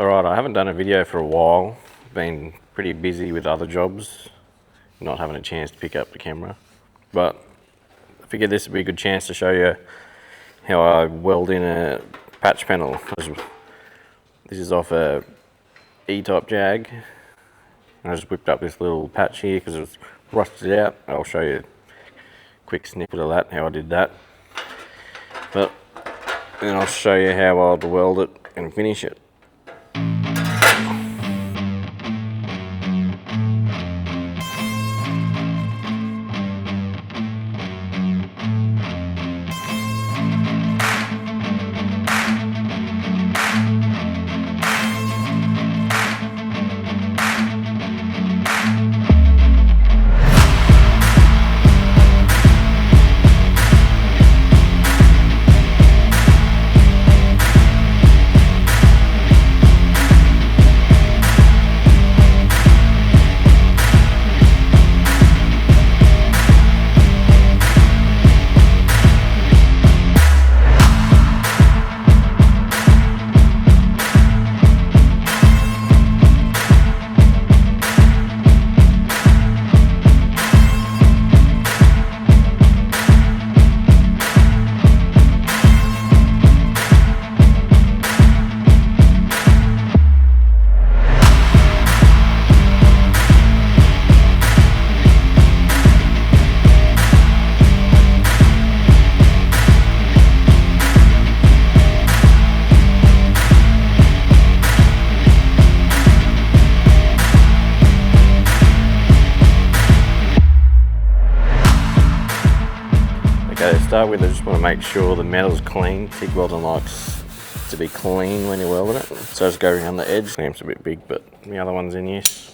Alright, I haven't done a video for a while. Been pretty busy with other jobs, not having a chance to pick up the camera. But I figured this would be a good chance to show you how I weld in a patch panel. This is off a E-Type Jag. I just whipped up this little patch here because it was rusted out. I'll show you a quick snippet of that, how I did that. But then I'll show you how I'll weld it and finish it. Okay, to start with, I just want to make sure the metal's clean. TIG welding likes to be clean when you're welding it. So just go around the edge. Seems a bit big, but the other one's in use.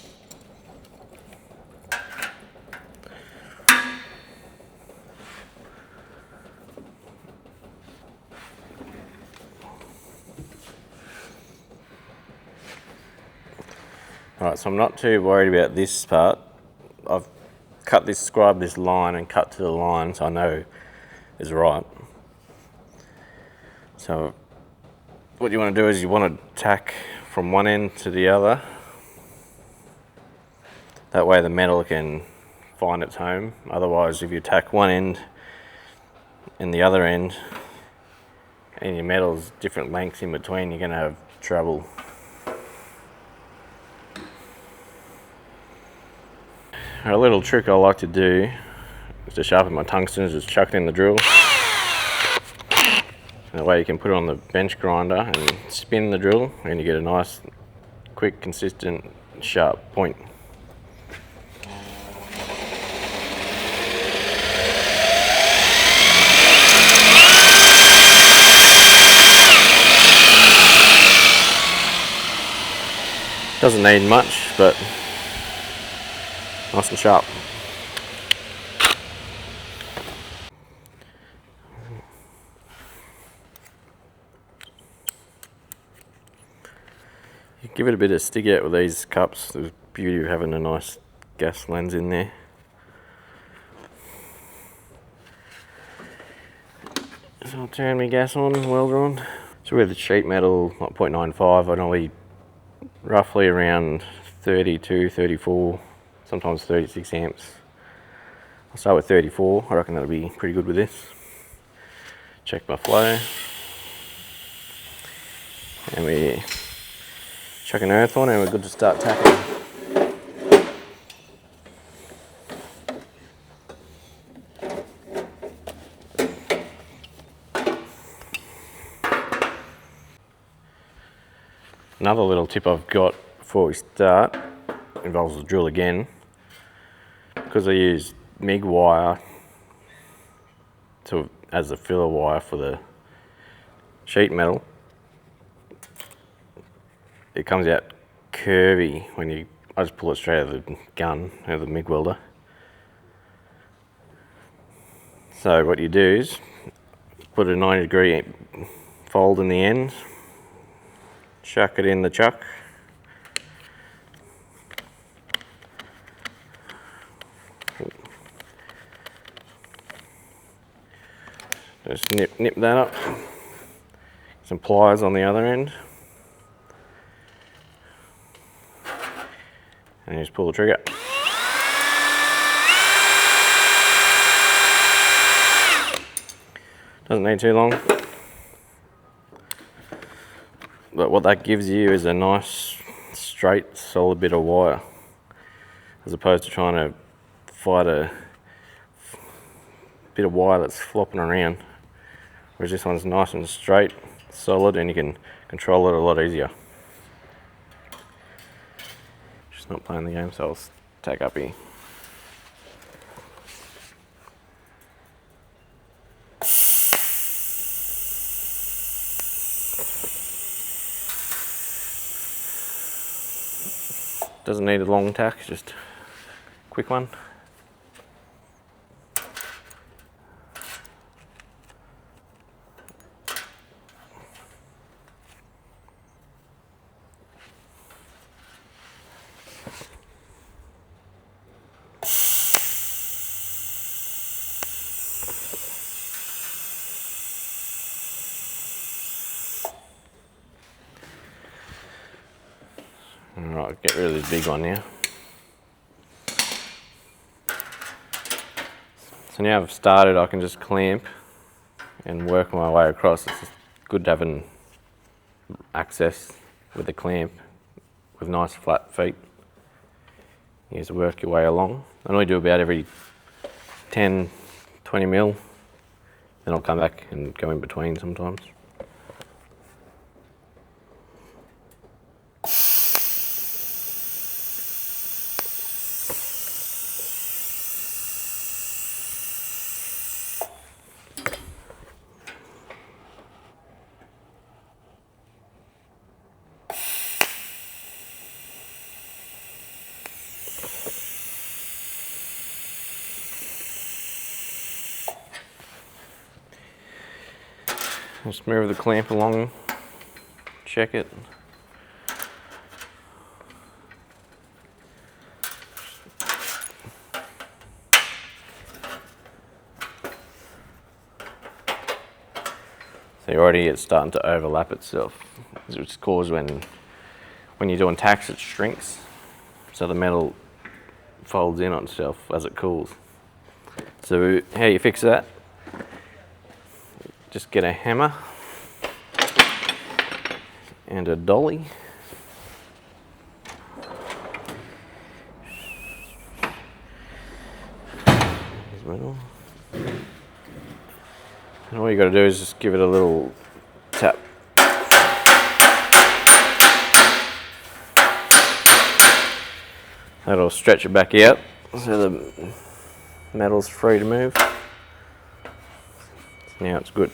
Alright, so I'm not too worried about this part. I've scribed this line and cut to the line so I know is right. So what you want to do is you want to tack from one end to the other. That way the metal can find its home. Otherwise, if you tack one end and the other end and your metal's different lengths in between, you're going to have trouble. A little trick I like to do is to sharpen my tungsten, is just chuck it in the drill. That way you can put it on the bench grinder and spin the drill and you get a nice, quick, consistent, sharp point. Doesn't need much, but nice and sharp. You give it a bit of stick out with these cups. The beauty of having a nice gas lens in there. So I'll turn my gas on, welder on. So with the sheet metal, like 0.95, I normally roughly around 32, 34, sometimes 36 amps. I'll start with 34, I reckon that'll be pretty good with this. Check my flow. And we chuck an earth on and we're good to start tacking. Another little tip I've got before we start involves the drill again. Because I use MIG wire as the filler wire for the sheet metal, it comes out curvy when I just pull it straight out of the gun, out of the MIG welder. So what you do is put a 90-degree fold in the end, chuck it in the chuck, just nip that up, some pliers on the other end, and you just pull the trigger. Doesn't need too long. But what that gives you is a nice, straight, solid bit of wire, as opposed to trying to fight a bit of wire that's flopping around. Whereas this one's nice and straight, solid, and you can control it a lot easier. Just not playing the game, so I'll tack up here. Doesn't need a long tack, just a quick one. Alright, get rid of this big one now. So now I've started, I can just clamp and work my way across. It's just good having access with the clamp with nice flat feet. You just work your way along. I only do about every 10, 20 mil, then I'll come back and go in between sometimes. Just move the clamp along, check it. So already it's starting to overlap itself, which is caused when you're doing tacks, it shrinks, so the metal folds in on itself as it cools. So how you fix that? Just get a hammer and a dolly. And all you got to do is just give it a little tap. That'll stretch it back out so the metal's free to move. Now it's good.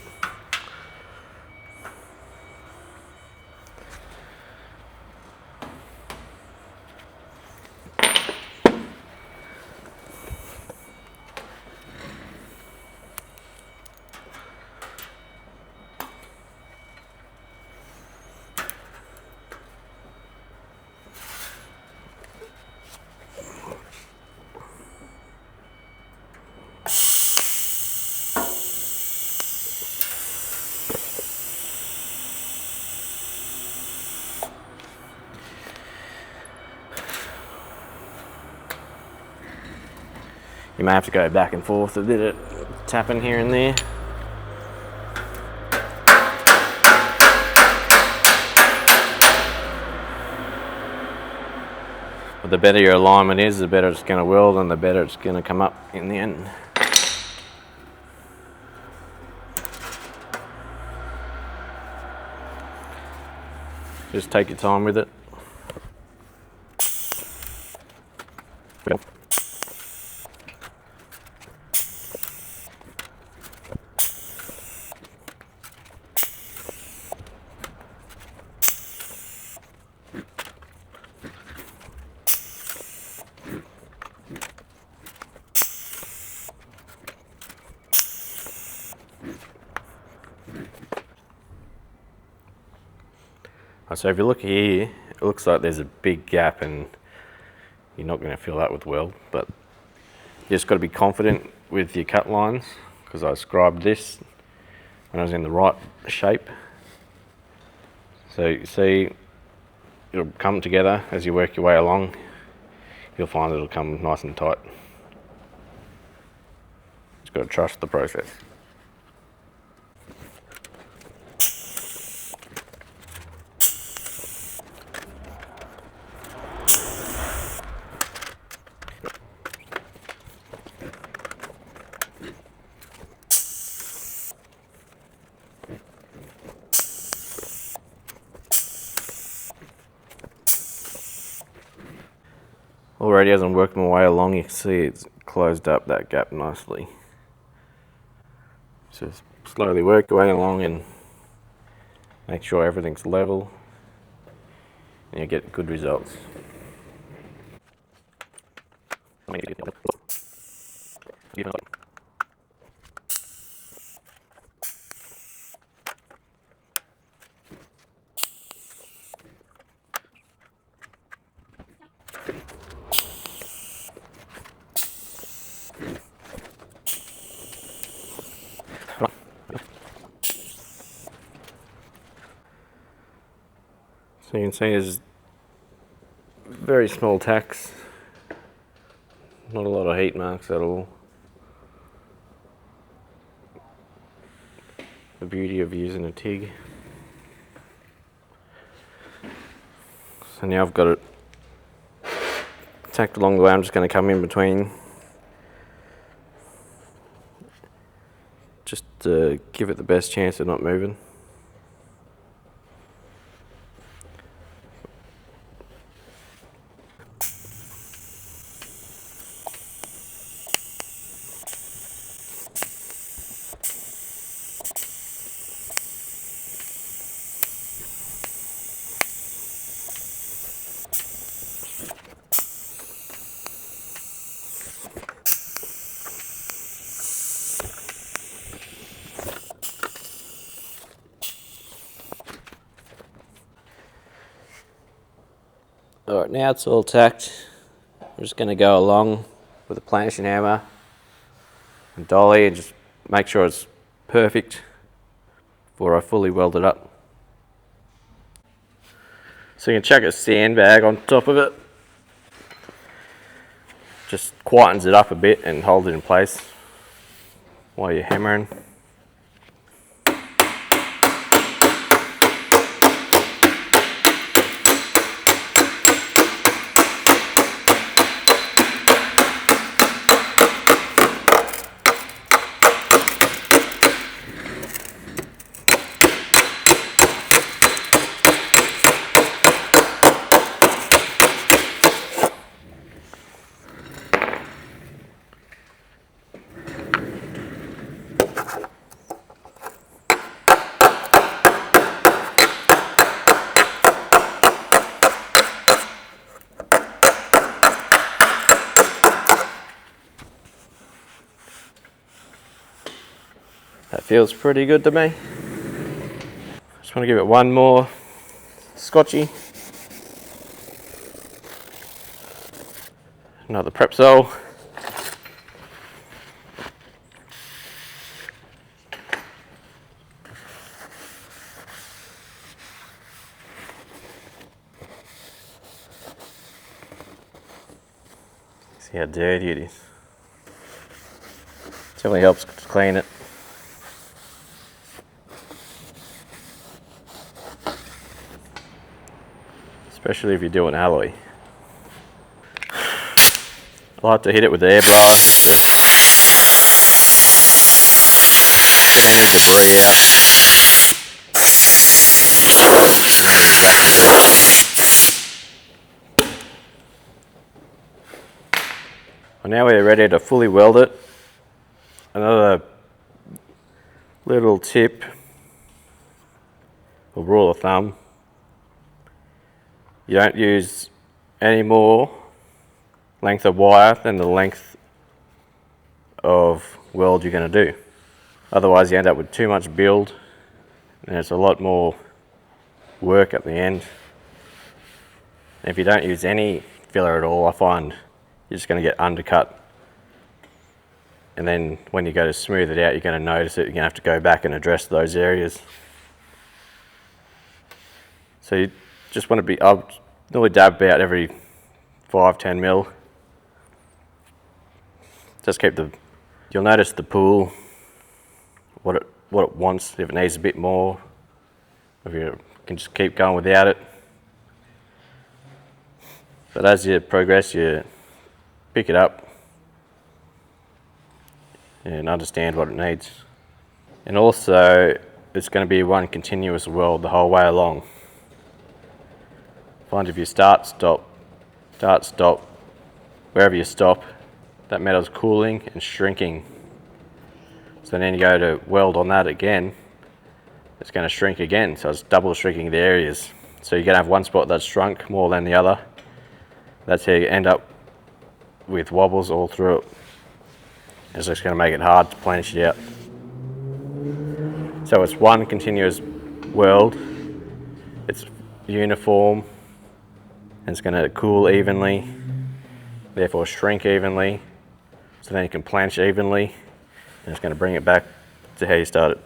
You may have to go back and forth a bit of tapping here and there. But the better your alignment is, the better it's going to weld and the better it's going to come up in the end. Just take your time with it. So if you look here, it looks like there's a big gap and you're not going to fill that with weld, but you just got to be confident with your cut lines, because I scribed this when I was in the right shape. So you see it'll come together as you work your way along. you'll find it'll come nice and tight. Just got to trust the process. Already as I'm working my way along, you can see it's closed up that gap nicely. Just slowly work your way along and make sure everything's level and you get good results. So you can see there's very small tacks, not a lot of heat marks at all. The beauty of using a TIG. So now I've got it tacked along the way. I'm just going to come in between just to give it the best chance of not moving. Alright, now it's all tacked. I'm just going to go along with a planishing hammer and dolly and just make sure it's perfect before I fully weld it up. So you can chuck a sandbag on top of it. Just quietens it up a bit and holds it in place while you're hammering. That feels pretty good to me. Just want to give it one more scotchy. Another prep sole. See how dirty it is. Definitely helps to clean it. Especially if you're doing alloy. I like to hit it with the air blower. Fan any debris out. Well, now we're ready to fully weld it. Another little tip or rule of thumb. You don't use any more length of wire than the length of weld you're going to do. Otherwise you end up with too much build and it's a lot more work at the end. And if you don't use any filler at all, I find you're just going to get undercut. And then when you go to smooth it out, you're going to notice it. You're going to have to go back and address those areas. So you just want to be, I'll normally dab about every 5-10 mil Just keep the, you'll notice the pool, what it wants, if it needs a bit more, if you can just keep going without it. But as you progress, you pick it up and understand what it needs. And also, it's going to be one continuous weld the whole way along. Find if you start, stop, wherever you stop, that metal's cooling and shrinking. So then you go to weld on that again, it's going to shrink again, so it's double shrinking the areas. So you're going to have one spot that's shrunk more than the other. That's how you end up with wobbles all through it. It's just going to make it hard to planish it out. So it's one continuous weld, it's uniform, and it's going to cool evenly, therefore shrink evenly, so then you can planch evenly, and it's going to bring it back to how you started.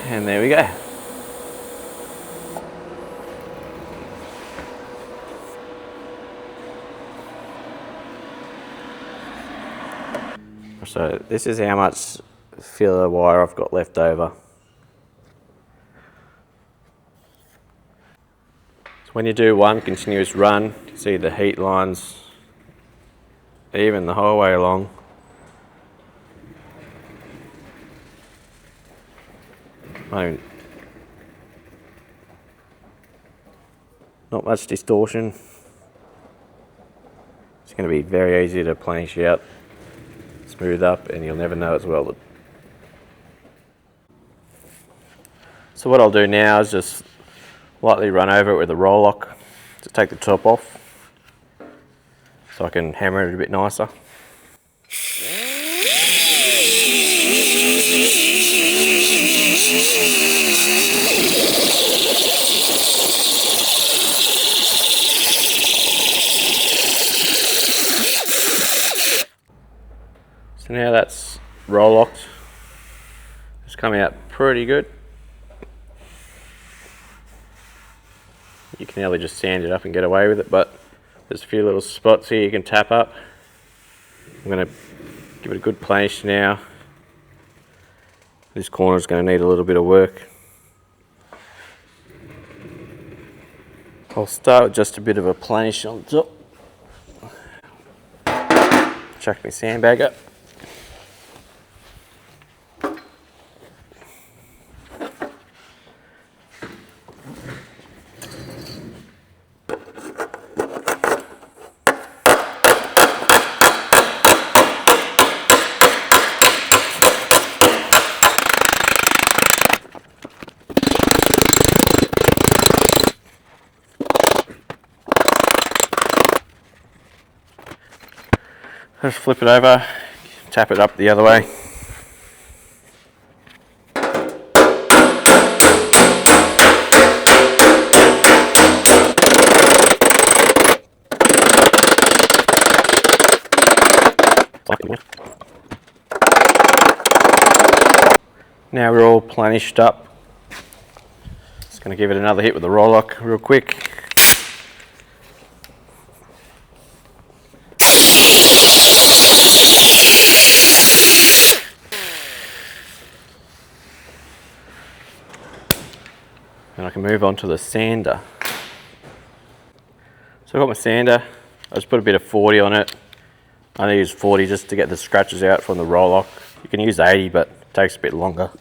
And there we go. So this is how much filler wire I've got left over. So when you do one continuous run, you see the heat lines even the whole way along. Not much distortion. It's going to be very easy to planish out, smooth up, and you'll never know it's welded. So what I'll do now is just lightly run over it with a roll lock to take the top off, so I can hammer it a bit nicer. So now that's roll locked. It's coming out pretty good. You can nearly just sand it up and get away with it, but there's a few little spots here you can tap up. I'm going to give it a good planish now. This corner is going to need a little bit of work. I'll start with just a bit of a planish on top. Chuck my sandbag up. Just flip it over, tap it up the other way. Now we're all planished up. Just going to give it another hit with the roll lock real quick. And I can move on to the sander. So I've got my sander. I just put a bit of 40 on it. I only use 40 just to get the scratches out from the roll lock. You can use 80, but it takes a bit longer.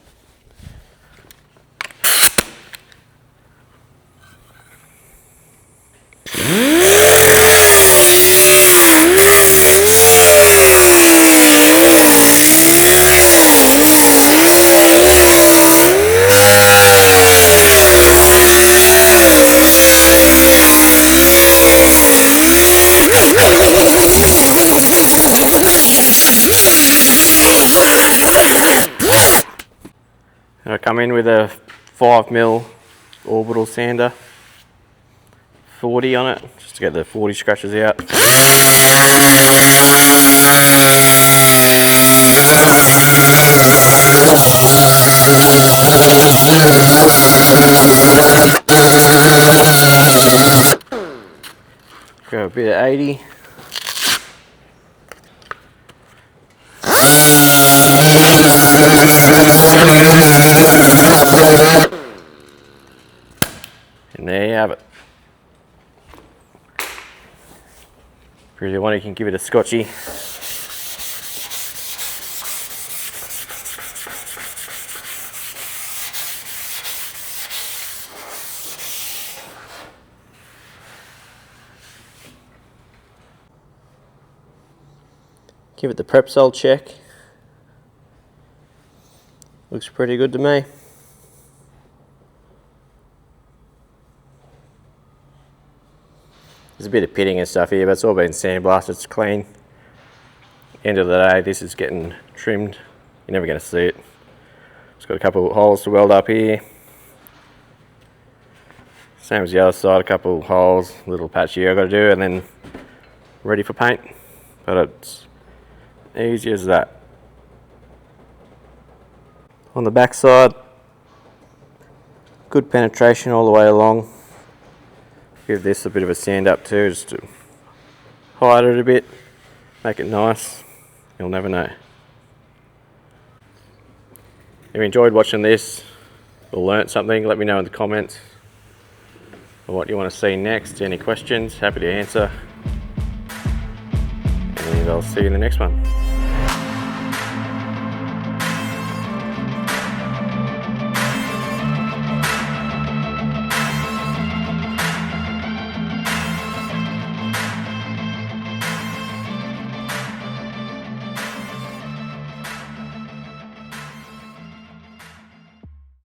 come in with a 5mm orbital sander, 40 on it, just to get the 40 scratches out. Go a bit of 80. And there you have it. If you really want, you can give it a scotchy. Give it the prep sol check. Looks pretty good to me. There's a bit of pitting and stuff here, but it's all been sandblasted, it's clean. End of the day, this is getting trimmed. You're never going to see it. It's got a couple of holes to weld up here. Same as the other side, a couple of holes, little patch here I've got to do, and then ready for paint. But it's easy as that. On the back side, good penetration all the way along. Give this a bit of a sand up too, just to hide it a bit, make it nice. You'll never know. If you enjoyed watching this or learnt something, let me know in the comments or what you want to see next. Any questions, happy to answer. And I'll see you in the next one.